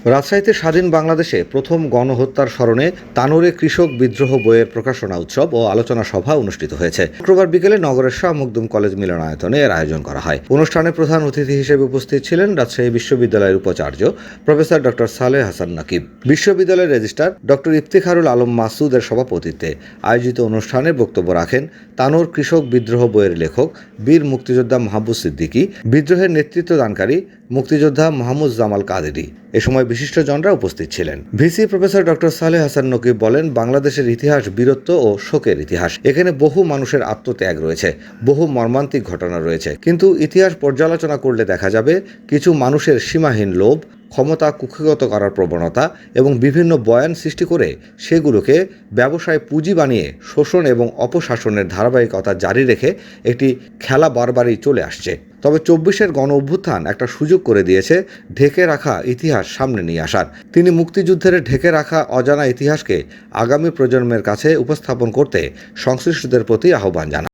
রাজশাহীতে স্বাধীন বাংলাদেশে প্রথম গণহত্যার স্মরণে তানোরে কৃষক বিদ্রোহ বইয়ের প্রকাশনা উৎসব ও আলোচনা সভা অনুষ্ঠিত হয়েছে। শুক্রবার বিকেলে নগরের শাহ মখদুম কলেজ মিলনায়তনে এর আয়োজন করা হয়। অনুষ্ঠানে প্রধান অতিথি হিসেবে উপস্থিত ছিলেন রাজশাহী বিশ্ববিদ্যালয়ের উপাচার্য প্রফেসর ডক্টর সালেহ হাসান নাকিব। বিশ্ববিদ্যালয়ের রেজিস্ট্রার ডক্টর ইফতিখারুল আলম মাসুদের সভাপতিত্বে আয়োজিত অনুষ্ঠানে বক্তব্য রাখেন তানোর কৃষক বিদ্রোহ বইয়ের লেখক বীর মুক্তিযোদ্ধা মাহবুব সিদ্দিকী, বিদ্রোহের নেতৃত্ব দানকারী মুক্তিযোদ্ধা মাহমুদ জামাল কাদেরী। এ সময় বিশিষ্টজনরা উপস্থিত ছিলেন। VC professor doctor Saleh Hasan Nakib বলেন, বাংলাদেশের ইতিহাস বীরত্ব ও শোকের ইতিহাস। এখানে বহু মানুষের আত্মত্যাগ রয়েছে, বহু মর্মান্তিক ঘটনা রয়েছে, কিন্তু ইতিহাস পর্যালোচনা করলে দেখা যাবে কিছু মানুষের সীমাহীন লোভ, ক্ষমতা কুক্ষিগত করার প্রবণতা এবং বিভিন্ন বয়ান সৃষ্টি করে সেগুলোকে ব্যবসায় পুঁজি বানিয়ে শোষণ এবং অপশাসনের ধারাবাহিকতা জারি রেখে একটি খেলা বারবারই চলে আসছে। তবে ২৪-এর গণ অভ্যুত্থান একটা সুযোগ করে দিয়েছে ঢেকে রাখা ইতিহাস সামনে নিয়ে আসার। তিনি মুক্তিযুদ্ধের ঢেকে রাখা অজানা ইতিহাসকে আগামী প্রজন্মের কাছে উপস্থাপন করতে সংশ্লিষ্টদের প্রতি আহ্বান জানান।